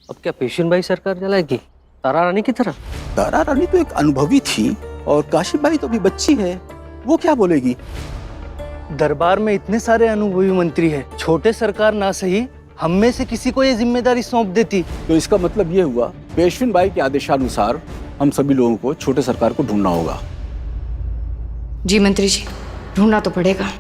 अब क्या पेशन भाई सरकार चलाएगी तारा रानी की तरह? तारा रानी तो एक अनुभवी थी और काशी बाई तो अभी बच्ची है, वो क्या बोलेगी? दरबार में इतने सारे अनुभवी मंत्री हैं, छोटे सरकार ना सही हम में से किसी को ये जिम्मेदारी सौंप देती। तो इसका मतलब ये हुआ पेशविन बाई के आदेशानुसार हम सभी लोगों को छोटे सरकार को ढूंढना होगा। जी मंत्री जी, ढूंढना तो पड़ेगा।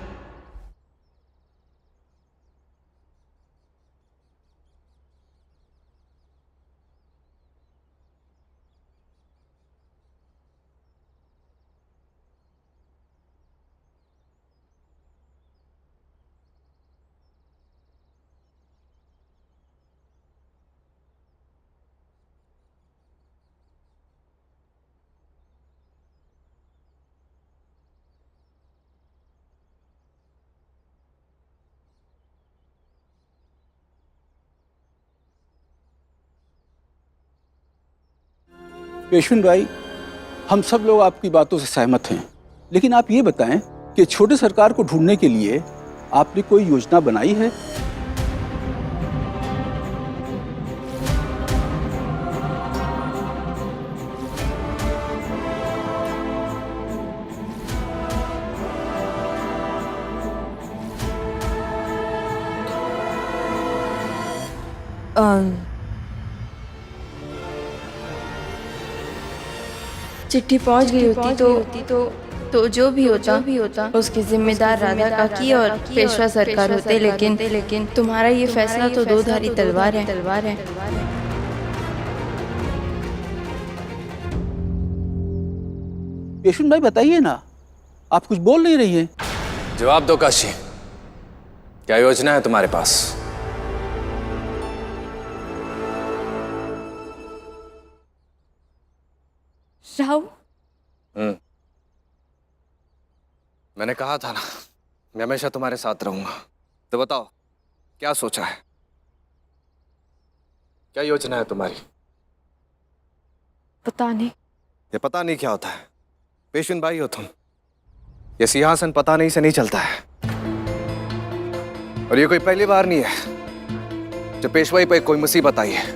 पेशविन बाई, हम सब लोग आपकी बातों से सहमत हैं, लेकिन आप ये बताएं कि छोटे सरकार को ढूंढने के लिए आपने कोई योजना बनाई है? चिट्ठी पहुंच गई होती तो जो भी होता उसके जिम्मेदार राधा काकी और पेशवा सरकार होते, लेकिन तुम्हारा ये फैसला तो दो धारी तलवार है। पेशविन बाई बताइए ना, आप कुछ बोल नहीं रही हैं। जवाब दो काशी, क्या योजना है तुम्हारे पास? राव, मैंने कहा था ना, मैं हमेशा तुम्हारे साथ रहूंगा। तो बताओ क्या सोचा है, क्या योजना है तुम्हारी? पता नहीं। ये पता नहीं क्या होता है? पेशविन बाई हो तुम, ये सिंहासन पता नहीं से नहीं चलता है। और ये कोई पहली बार नहीं है जब पेशवाई पे कोई मुसीबत आई है।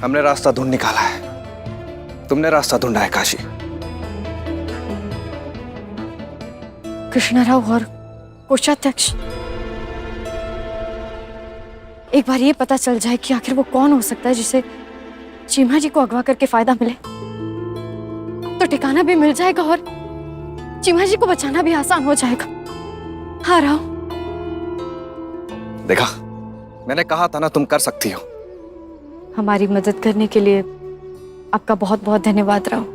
हमने रास्ता ढूंढ निकाला है, तुमने रास्ता ढूंढा है काशी। कृष्णराव और कोषाध्यक्ष, एक बार ये पता चल जाए कि आखिर वो कौन हो सकता है जिसे चीमा जी को अगवा करके फायदा मिले, तो ठिकाना भी मिल जाएगा और चीमा जी को बचाना भी आसान हो जाएगा। हाँ राव। देखा, मैंने कहा था ना तुम कर सकती हो। हमारी मदद करने के लिए आपका बहुत बहुत धन्यवाद राव।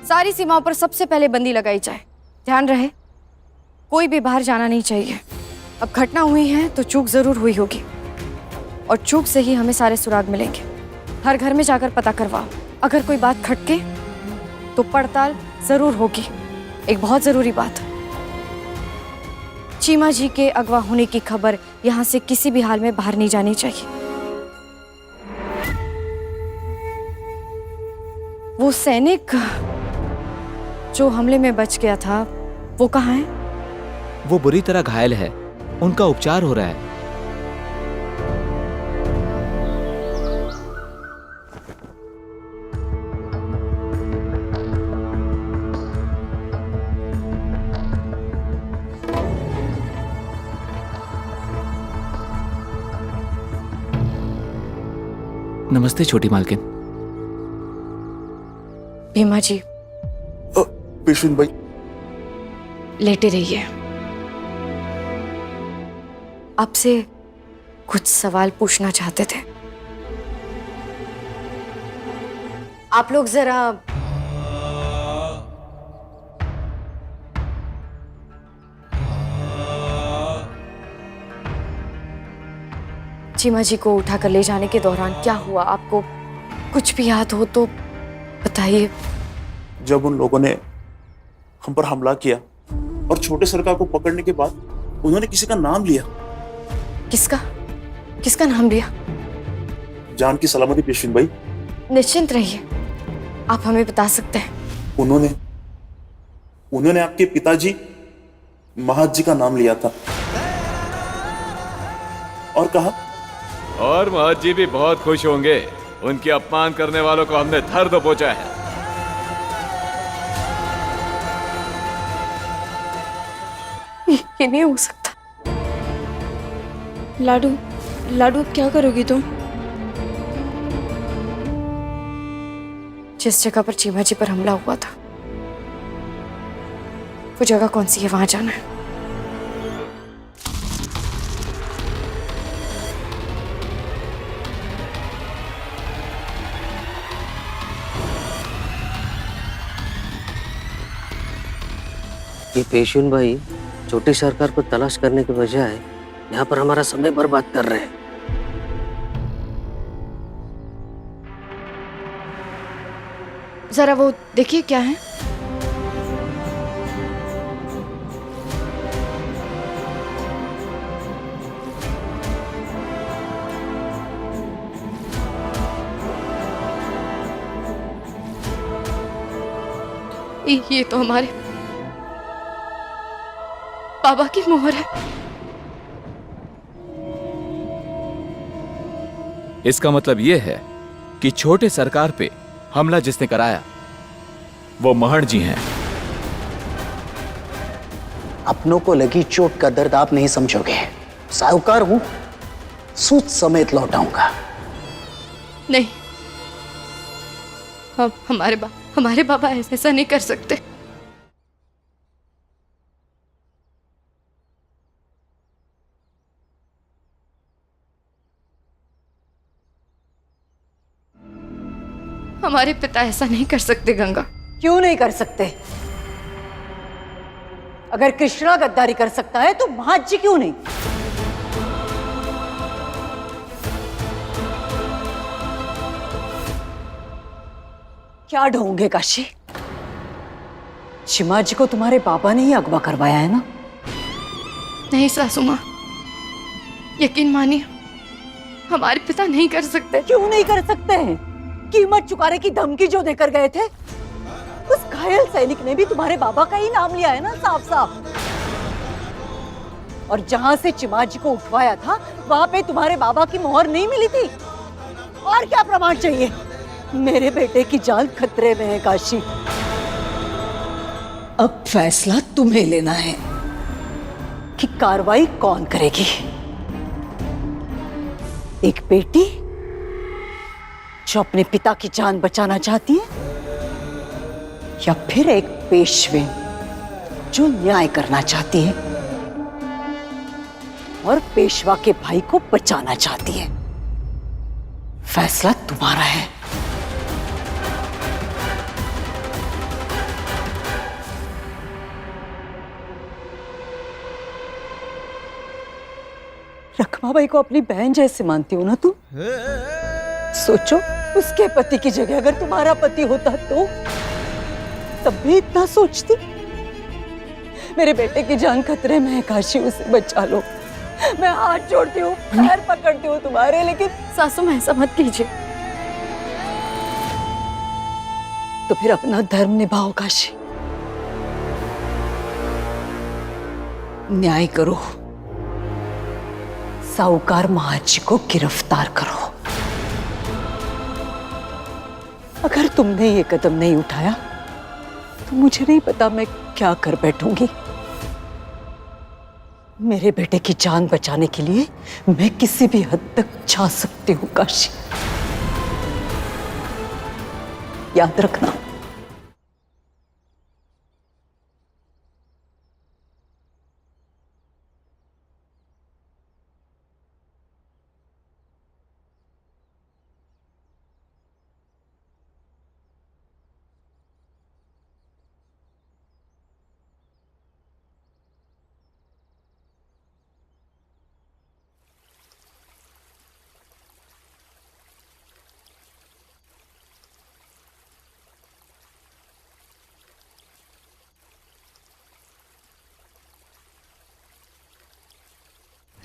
सारी सीमाओं पर सबसे पहले बंदी लगाई जाए। ध्यान रहे, कोई भी बाहर जाना नहीं चाहिए। अब घटना हुई है तो चूक जरूर हुई होगी, और चूक से ही हमें सारे सुराग मिलेंगे। हर घर में जाकर पता करवाओ, अगर कोई बात खटके तो पड़ताल जरूर होगी। एक बहुत जरूरी बात, चीमा जी के अगवा होने की खबर यहाँ से किसी भी हाल में बाहर नहीं जानी चाहिए। वो सैनिक जो हमले में बच गया था, वो कहाँ है? वो बुरी तरह घायल है, उनका उपचार हो रहा है। नमस्ते छोटी मालकिन। भीमा जी, पेशविन बाई, लेटे रहिए। आपसे कुछ सवाल पूछना चाहते थे। आप लोग जरा चीमा जी को उठाकर ले जाने के दौरान क्या हुआ, आपको कुछ भी याद हो तो बताइए। जब उन लोगों ने हम पर हमला किया और छोटे सरकार को पकड़ने के बाद उन्होंने किसी का नाम लिया। किसका किसका नाम लिया? जान की सलामती पेशवीन भाई। निश्चिंत रहिए, आप हमें बता सकते हैं। उन्होंने आपके पिताजी महाज जी का नाम लिया था और कहा, और महत जी भी बहुत खुश होंगे। उनके अपमान करने वालों को हमने धर दो पहुंचा है। ये नहीं हो सकता। लाडू लाडू अब क्या करोगी तुम? जिस जगह पर चीमा जी पर हमला हुआ था वो जगह कौन सी है, वहां जाना है। ये पेशून भाई छोटी सरकार को तलाश करने के बजाय यहाँ पर हमारा समय बर्बाद कर रहे हैं। जरा वो देखिए क्या है। ये तो हमारे बाबा की मोहर है। इसका मतलब यह है कि छोटे सरकार पे हमला जिसने कराया वो महण जी हैं। अपनों को लगी चोट का दर्द आप नहीं समझोगे। साहूकार हूं, सूद समेत लौटाऊंगा। नहीं, अब हमारे बाबा ऐसा नहीं कर सकते। हमारे पिता ऐसा नहीं कर सकते गंगा। क्यों नहीं कर सकते? अगर कृष्णा गद्दारी कर सकता है तो महाज जी क्यों नहीं? क्या ढोंगे काशी? चिमा जी को तुम्हारे पापा ने ही अगवा करवाया है ना? नहीं सासू माँ, यकीन मानिए हमारे पिता नहीं कर सकते। क्यों नहीं कर सकते हैं? कीमत चुकाने की धमकी जो देकर गए थे, उस घायल सैनिक ने भी तुम्हारे बाबा का ही नाम लिया है ना, साफ साफ। और जहां से चिमा जी को उठवाया था वहां पे तुम्हारे बाबा की मोहर नहीं मिली थी। और क्या प्रमाण चाहिए? मेरे बेटे की जान खतरे में है काशी। अब फैसला तुम्हें लेना है कि कार्रवाई कौन करेगी। एक बेटी जो अपने पिता की जान बचाना चाहती है, या फिर एक पेशवे जो न्याय करना चाहती है और पेशवा के भाई को बचाना चाहती है। फैसला तुम्हारा है। रखमाबाई को अपनी बहन जैसे मानती हो ना तुम? सोचो, उसके पति की जगह अगर तुम्हारा पति होता तो तब भी इतना सोचती? मेरे बेटे की जान खतरे में है काशी, उसे बचा लो। मैं हाथ जोड़ती हूँ, पैर पकड़ती हूँ तुम्हारे, लेकिन सासू माँ ऐसा मत कीजिए। तो फिर अपना धर्म निभाओ काशी, न्याय करो, साहूकार महाज जी को गिरफ्तार करो। अगर तुमने ये कदम नहीं उठाया तो मुझे नहीं पता मैं क्या कर बैठूंगी। मेरे बेटे की जान बचाने के लिए मैं किसी भी हद तक जा सकती हूँ काशी, याद रखना।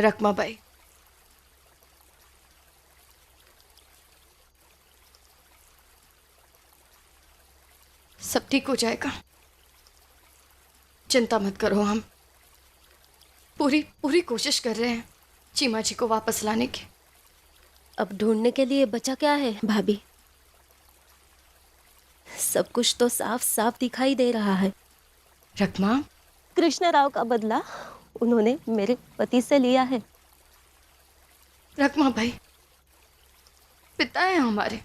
रकमाबाई, सब ठीक हो जाएगा, चिंता मत करो। हम पूरी पूरी कोशिश कर रहे हैं चीमा जी को वापस लाने की। अब ढूंढने के लिए बचा क्या है भाभी? सब कुछ तो साफ साफ दिखाई दे रहा है। रकमा, कृष्ण राव का बदला उन्होंने मेरे पति से लिया है। रकमा भाई पिता है हमारे,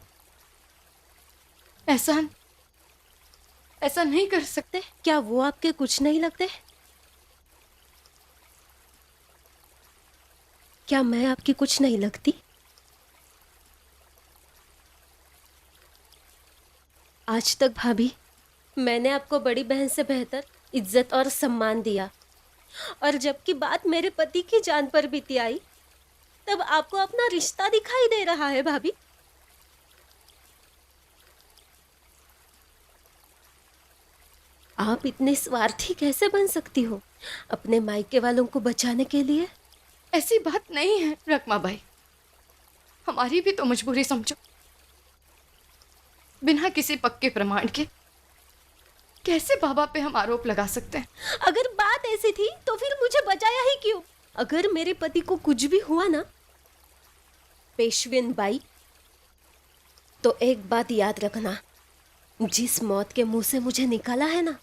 ऐसा नहीं कर सकते। क्या वो आपके कुछ नहीं लगते? क्या मैं आपकी कुछ नहीं लगती? आज तक भाभी मैंने आपको बड़ी बहन से बेहतर इज्जत और सम्मान दिया, और जबकि बात मेरे पति की जान पर बीती आई तब आपको अपना रिश्ता दिखाई दे रहा है भाभी। आप इतने स्वार्थी कैसे बन सकती हो अपने मायके वालों को बचाने के लिए? ऐसी बात नहीं है रकमा भाई, हमारी भी तो मजबूरी समझो। बिना किसी पक्के प्रमाण के कैसे बाबा पे हम आरोप लगा सकते हैं? अगर बात ऐसी थी तो फिर मुझे बचाया ही क्यों? अगर मेरे पति को कुछ भी हुआ ना पेशविन बाई, तो एक बात याद रखना, जिस मौत के मुंह से मुझे निकाला है ना,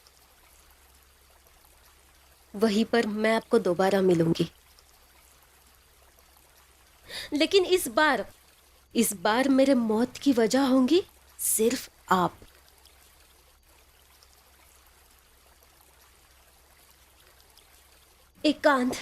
वहीं पर मैं आपको दोबारा मिलूंगी। लेकिन इस बार मेरे मौत की वजह होंगी सिर्फ आप। एकांत,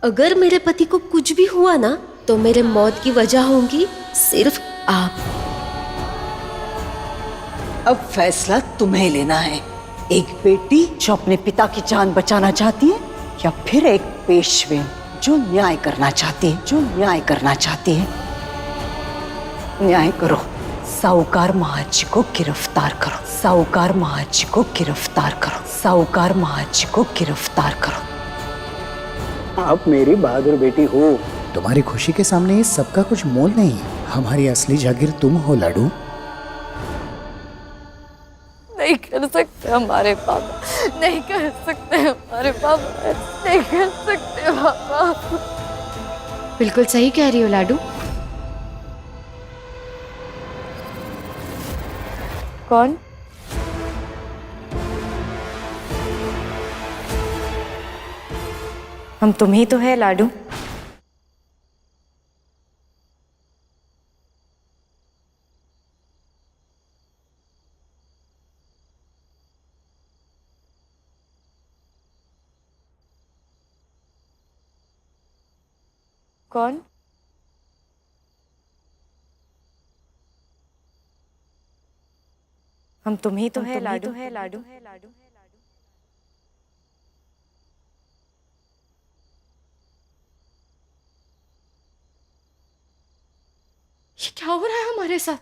अगर मेरे पति को कुछ भी हुआ ना तो मेरे मौत की वजह होंगी सिर्फ आप। अब फैसला तुम्हें लेना है, एक बेटी जो अपने पिता की जान बचाना चाहती है, या फिर एक पेशवे जो न्याय करना चाहती है। न्याय करो, साहूकार महाजी को गिरफ्तार करो। आप मेरी बहादुर बेटी हो। तुम्हारी खुशी के सामने ये सबका कुछ मोल नहीं। हमारी असली जागीर तुम हो लाडू। नहीं कर सकते हमारे पापा, नहीं कर सकते हमारे पापा, नहीं कर सकते पापा। बिल्कुल सही कह रही हो लाडू। कौन? हम तुम ही तो है लाडू। कौन? हम तुम ही तो है लाडू। ये क्या हो रहा है हमारे साथ?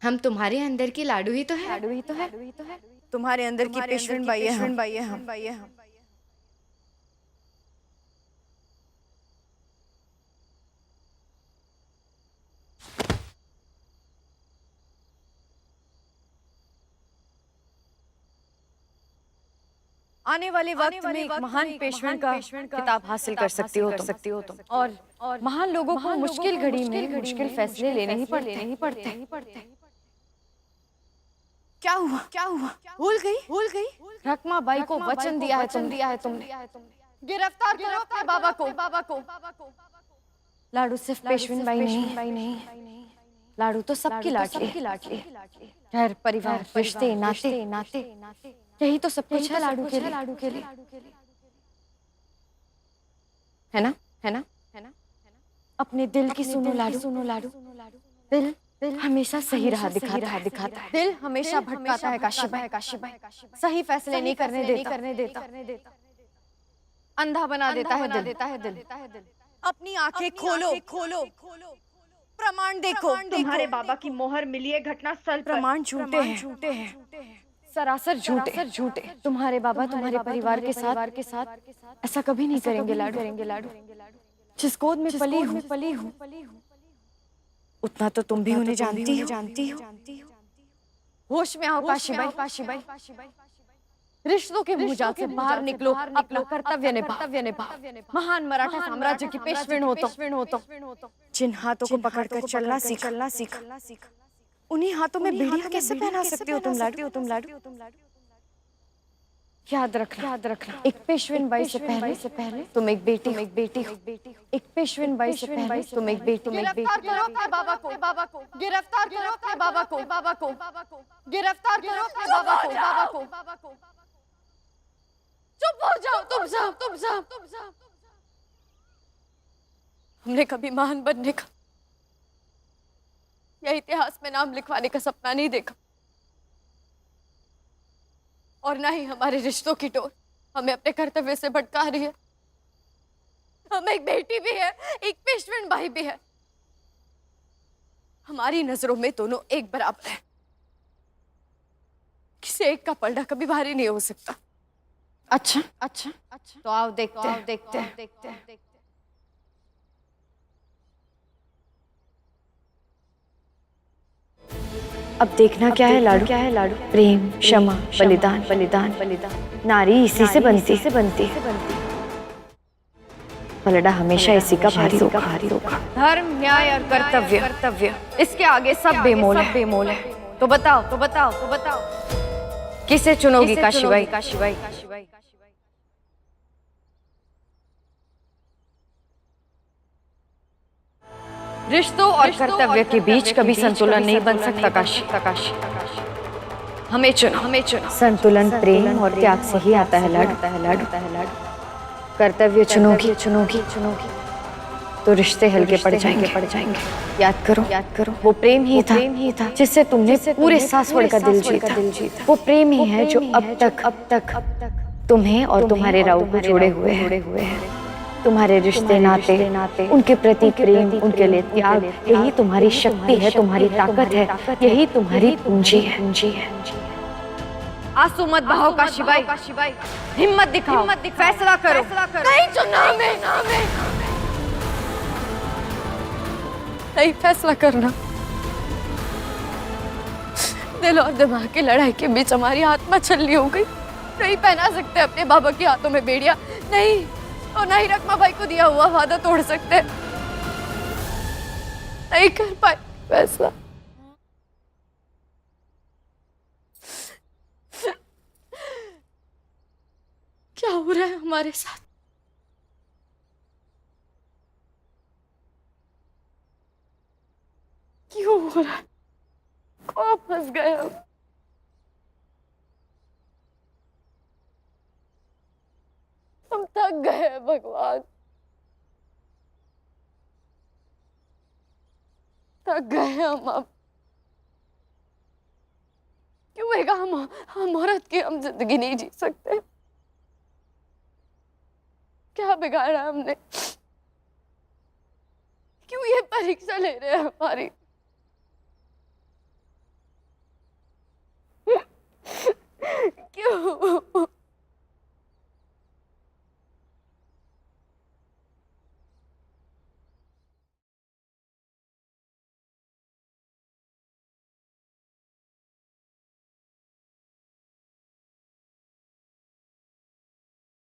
हम तुम्हारे अंदर की लाडू ही तो है। तुम्हारे अंदर की पेशवेन बाई है हम। आने वाले वक्त में एक महान पेशवेन का खिताब हासिल कर सकती हो तुम। और महान लोगों को मुश्किल घड़ी में मुश्किल फैसले लेने ही पड़ते हैं। क्या हुआ? क्या हुआ? भूल गई रकमा बाई को वचन दिया है तुमने। गिरफ्तार करो अपने बाबा को। लाडू सिर्फ पेशविन बाई नहीं, लाडू तो सबकी लाडली। घर परिवार रिश्ते नाते यही तो सब कुछ है लाडू के लिए, है ना? अपने दिल की सुनो लाडू। दिल हमेशा सही राह दिखाता है। दिल हमेशा भटकाता है काशीबाई। सही फैसले नहीं करने देता। अंधा बना देता है दिल। अपनी आंखें खोलो। प्रमाण देखो। तुम्हारे बाबा की मोहर मिली है घटनास्थल पर। प्रमाण झूठे हैं। सरासर झूठे। तुम्हारे बाबा तुम्हारे परिवार के साथ ऐसा कभी नहीं करेंगे लाडू। जिस गोद में पली हूँ उतना तो तुम भी उन्हें जानती हो। होश में आओ काशीबाई। रिश्तों के मुजात से बाहर निकलो, अपना कर्तव्य निभाओ। महान मराठा साम्राज्य की पेशविन हो तो जिन हाथों को पकड़कर चलना सीख, उन्हीं हाथों में बेड़ियां कैसे पहना सकती हो तुम लाडू? याद रखना एक पेशविन बाई से पहले तुम एक बेटी हो। एक पेशविन बाई से पहले तुम एक बेटी। गिरफ्तार करो अपने बाबा को। गिरफ्तार करो अपने बाबा को। चुप हो जाओ तुम सब। हमने कभी महान बनने का या इतिहास में नाम लिखवाने का सपना नहीं देखा, और ना ही हमारे रिश्तों की डोर हमें अपने कर्तव्य से भटका रही है। हम एक बेटी भी है, एक पेशविन भाई भी है। हमारी नजरों में दोनों एक बराबर है। किसी एक का पलड़ा कभी भारी नहीं हो सकता। अच्छा तो आओ देखते हैं। अब देखना क्या है लाडू? प्रेम, क्षमा, बलिदान। नारी इसी से बनती। पलड़ा हमेशा इसी का भारी होगा। धर्म, न्याय और कर्तव्य इसके आगे सब बेमोल है। तो बताओ किसे चुनोगी काशीबाई? रिश्तों और कर्तव्य के बीच कभी संतुलन नहीं बन सकता काशी। हमें चुनो। संतुलन प्रेम और त्याग से ही आता है लाडू। कर्तव्य चुनोगी तो रिश्ते हल्के पड़ जाएंगे। याद करो वो प्रेम ही था जिससे तुमने पूरे सासवड़ का दिल जीता। वो प्रेम ही है जो अब तक तुम्हें और तुम्हारे राव को जोड़े हुए हैं। तुम्हारे रिश्ते नाते उनके प्रति प्रेम, उनके लिए त्याग, यही तुम्हारी शक्ति है, तुम्हारी ताकत है, यही तुम्हारी पूंजी है। आंसू मत बहाओ काशीबाई, हिम्मत दिखाओ, फैसला करो। नहीं चुनना हमें। नहीं फैसला करना। दिल और दिमाग की लड़ाई के बीच हमारी आत्मा छलनी हो गई। नहीं पहना सकते अपने बाबा के हाथों में बेड़ियां, नहीं, और ना ही रकमा भाई को दिया हुआ वादा तोड़ सकते। नहीं कर पाए फैसला। क्या हो रहा है हमारे साथ? क्यों हो रहा है? कहाँ फंस गए हम? हम थक गए हैं भगवान, थक गए हैं हम अब। क्यों है हम औरत की हम जिंदगी नहीं जी सकते? क्या बिगाड़ा हमने? क्यों ये परीक्षा ले रहे हैं हमारी? क्यों?